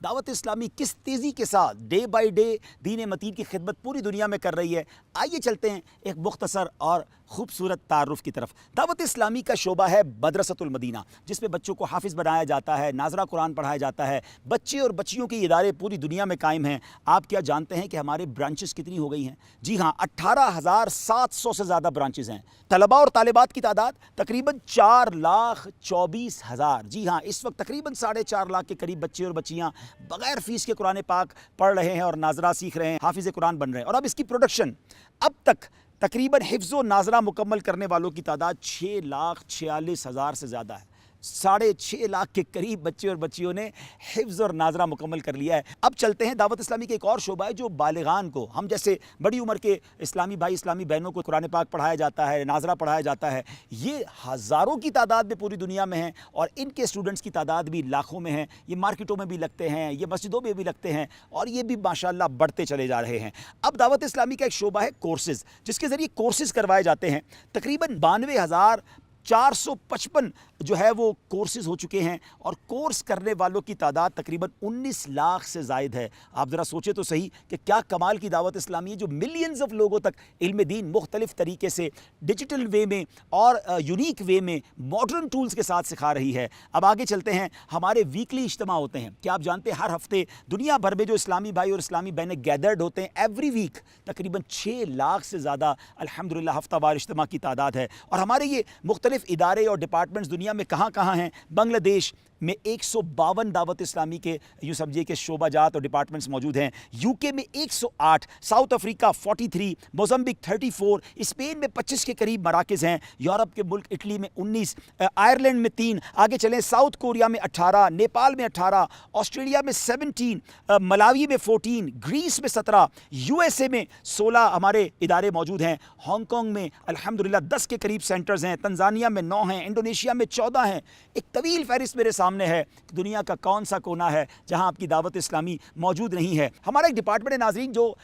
दावत इस्लामी किस तेज़ी के साथ डे बाई डे दीन मतीन की खिदमत पूरी दुनिया में कर रही है। आइए चलते हैं एक मुख्तसर और खूबसूरत तारुफ की तरफ। दावत इस्लामी का शोबा है मदरसतुल मदीना, जिसमें बच्चों को हाफिज़ बनाया जाता है, नाज़रा कुरान पढ़ाया जाता है। बच्चे और बच्चियों के इदारे पूरी दुनिया में कायम हैं। आप क्या जानते हैं कि हमारे ब्रांचेस कितनी हो गई हैं? जी हाँ, 18,700 से ज़्यादा ब्रांचेस हैं। तलबा और तालिबात की तादाद तकरीबन 4,24,000। जी हाँ, इस वक्त तकरीबन 4.5 लाख के करीब बच्चे और बच्चियाँ बग़ैर फ़ीस के कुरान पाक पढ़ रहे हैं और नाज़रा सीख रहे हैं, हाफिज़ कुरान बन रहे हैं। और अब इसकी प्रोडक्शन, अब तक तकरीबन हिफ्ज़ व नाज़रा मुकम्मल करने वालों की तादाद 6,46,000 से ज़्यादा है। 6.5 लाख के करीब बच्चे और बच्चियों ने हिफ्ज़ और नाज़रा मुकम्मल कर लिया है। अब चलते हैं, दावत इस्लामी के एक और शोबा है जो बालिगान को, हम जैसे बड़ी उम्र के इस्लामी भाई इस्लामी बहनों को कुरान पाक पढ़ाया जाता है, नाज़रा पढ़ाया जाता है। ये हज़ारों की तादाद में पूरी दुनिया में हैं और इनके स्टूडेंट्स की तादाद भी लाखों में है। ये मार्केटों में भी लगते हैं, ये मस्जिदों में भी लगते हैं और ये भी माशाअल्लाह बढ़ते चले जा रहे हैं। अब दावत इस्लामी का एक शोबा है कोर्सेज़, जिसके ज़रिए कोर्सेज़ करवाए जाते हैं। तकरीबन 92,455 जो है वो कोर्सेज़ हो चुके हैं और कोर्स करने वालों की तादाद तकरीबन 19 लाख से ज़ायद है। आप ज़रा सोचें तो सही कि क्या कमाल की दावत इस्लामी है जो मिलियंस ऑफ लोगों तक इल्म दीन मुख्तलिफ़ तरीके से डिजिटल वे में और यूनिक वे में मॉडर्न टूल्स के साथ सिखा रही है। अब आगे चलते हैं, हमारे वीकली इज्तिमा होते हैं। क्या आप जानते हैं हर हफ्ते दुनिया भर में जो इस्लामी भाई और इस्लामी बहनें गैदर्ड होते हैं एवरी वीक, तकरीबन 6 लाख से ज़्यादा अल्हम्दुलिल्लाह हफ्तावार इज्तिमा की तादाद है। और हमारे ये मुख्तलिफ़ इदारे और डिपार्टमेंट्स दुनिया में कहाँ कहाँ हैं? बांग्लादेश में 152 दावत इस्लामी के यूँ समझिए कि शोबाजात और डिपार्टमेंट्स मौजूद हैं। यूके में 108, साउथ अफ्रीका 43, मोज़म्बिक 34, स्पेन में 25 के करीब मराकज़ हैं, यूरोप के मुल्क इटली में 19, आयरलैंड में 3, आगे चलें साउथ कोरिया में 18, नेपाल में 18, ऑस्ट्रेलिया में 17, मलावी में 14, ग्रीस में 17, USA में 16 हमारे इदारे मौजूद हैं। हांगकॉन्ग में अल्हम्दुलिल्लाह 10 के करीब सेंटर्स हैं, तंजानिया में 9 हैं, इंडोनेशिया में 14 हैं। एक तवील फहरिस्त मेरे सामने है, दुनिया का कौन सा कोना है जहां आपकी दावत इस्लामी मौजूद नहीं है। हमारा एक डिपार्टमेंट है नाज़रीन जो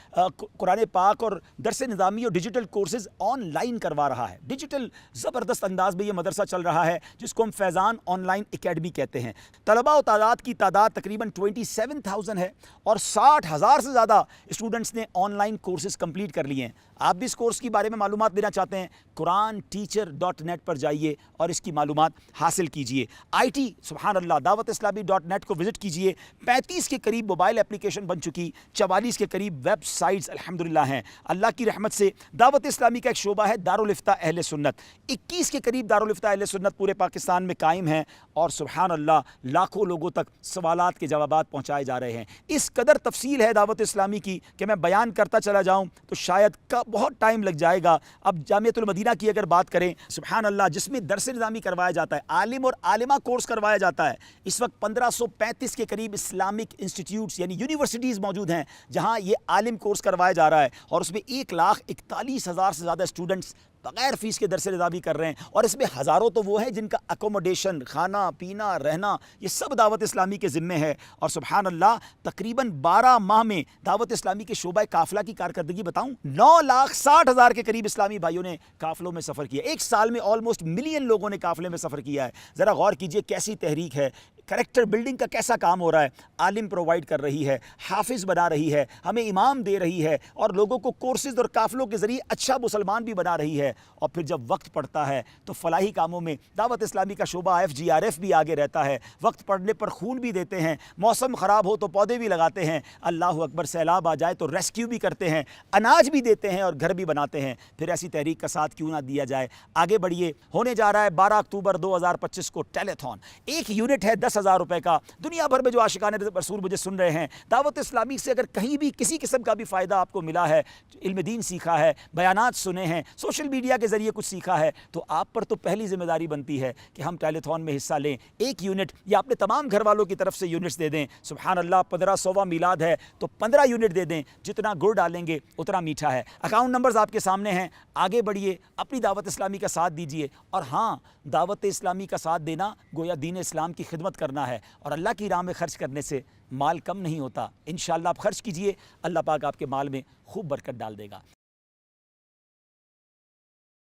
कुरान पाक और दरस निज़ामी और डिजिटल कोर्सेज ऑनलाइन करवा रहा है। डिजिटल ज़बरदस्त अंदाज में ये मदरसा चल रहा है जिसको हम फैज़ान ऑनलाइन एकेडमी कहते हैं। तलबा और तादाद की तादाद तकरीबन 27,000 है और 60,000 से ज़्यादा स्टूडेंट्स ने ऑनलाइन कोर्सेज कंप्लीट कर लिए हैं। आप भी इस कोर्स के बारे में मालूमात लेना चाहते हैं, quranteacher.net पर जाइए और इसकी मालूमात हासिल कीजिए। IT सुभान अल्लाह दावत इस्लामी .net को विज़िट कीजिए। 35 के करीब मोबाइल एप्लीकेशन बन चुकी, 44 के करीब वेबसाइट्स अल्हम्दुलिल्लाह हैं। अल्लाह की रहमत से दावत इस्लामी का एक शोबा है दारुल इफ्ता अहले सुन्नत। 21 के करीब दारुल इफ्ता अहले सुन्नत पूरे पाकिस्तान में कायम हैं और सुभान अल्लाह लाखों लोगों तक सवालात के जवाबात पहुँचाए जा रहे हैं। इस कदर तफसील है दावत इस्लामी की कि मैं बयान करता चला जाऊँ तो शायद बहुत टाइम लग जाएगा। अब जामियतुल मदीना की अगर बात करें, सुभान अल्लाह, जिसमें दरस निज़ामी करवाया जाता है, आलिम और आलिमा कोर्स करवाया जाता है। इस वक्त 1535 के करीब इस्लामिक इंस्टीट्यूट्स यानी यूनिवर्सिटीज़ मौजूद हैं जहां ये आलिम कोर्स करवाया जा रहा है और उसमें 1,41,000 से ज़्यादा स्टूडेंट्स बग़ैर फ़ीस के दरस निज़ामी कर रहे हैं। और इसमें हज़ारों तो वो हैं जिनका अकोमोडेशन, खाना पीना रहना, ये सब दावत इस्लामी के ज़िम्मे है। और सुभान अल्लाह तकरीबन 12 माह में दावत इस्लामी के शोबा काफ़िला की कारकर्दगी बताऊँ, 9,60,000 के करीब इस्लामी भाइयों ने काफ़िलों में सफ़र किया। एक साल में ऑलमोस्ट मिलियन लोगों ने काफ़िले में सफ़र किया है। ज़रा गौर कीजिए कैसी तहरीक है, कैरेक्टर बिल्डिंग का कैसा काम हो रहा है। आलिम प्रोवाइड कर रही है, हाफिज़ बना रही है, हमें इमाम दे रही है और लोगों को कोर्सेज़ और काफ़िलों के ज़रिए अच्छा मुसलमान भी बना रही है। और फिर जब वक्त पड़ता है तो फलाही कामों में दावत इस्लामी का शोबा FGRF भी आगे रहता है। वक्त पड़ने पर खून भी देते हैं, मौसम ख़राब हो तो पौधे भी लगाते हैं, अल्लाह अकबर सैलाब आ जाए तो रेस्क्यू भी करते हैं, अनाज भी देते हैं और घर भी बनाते हैं। फिर ऐसी तहरीक का साथ क्यों ना दिया जाए। आगे बढ़िए, होने जा रहा है 12 अक्टूबर 2025 को टेलीथॉन। एक यूनिट है 10,000 रुपये का। दुनिया भर में जो आशिकाने रसूल मुझे सुन रहे हैं, दावत इस्लामी से अगर कहीं भी किसी किस्म का भी फ़ायदा आपको मिला है, इल्म दीन सीखा है, बयानात सुने हैं, सोशल मीडिया के ज़रिए कुछ सीखा है, तो आप पर तो पहली जिम्मेदारी बनती है कि हम टेलीथॉन में हिस्सा लें। एक यूनिट या अपने तमाम घर वालों की तरफ से यूनिट्स दे दें। सुभान अल्लाह 1500वां मीलाद है तो 15 यूनिट दे दें। जितना गुड़ डालेंगे उतना मीठा है। अकाउंट नंबर्स आपके सामने हैं, आगे बढ़िए, अपनी दावत इस्लामी का साथ दीजिए। और हाँ, दावत इस्लामी का साथ देना गोया दीन इस्लाम की खिदमत करना है और अल्लाह की राह में खर्च करने से माल कम नहीं होता। इंशाअल्लाह आप खर्च कीजिए, अल्लाह पाक आपके माल में खूब बरकत डाल देगा।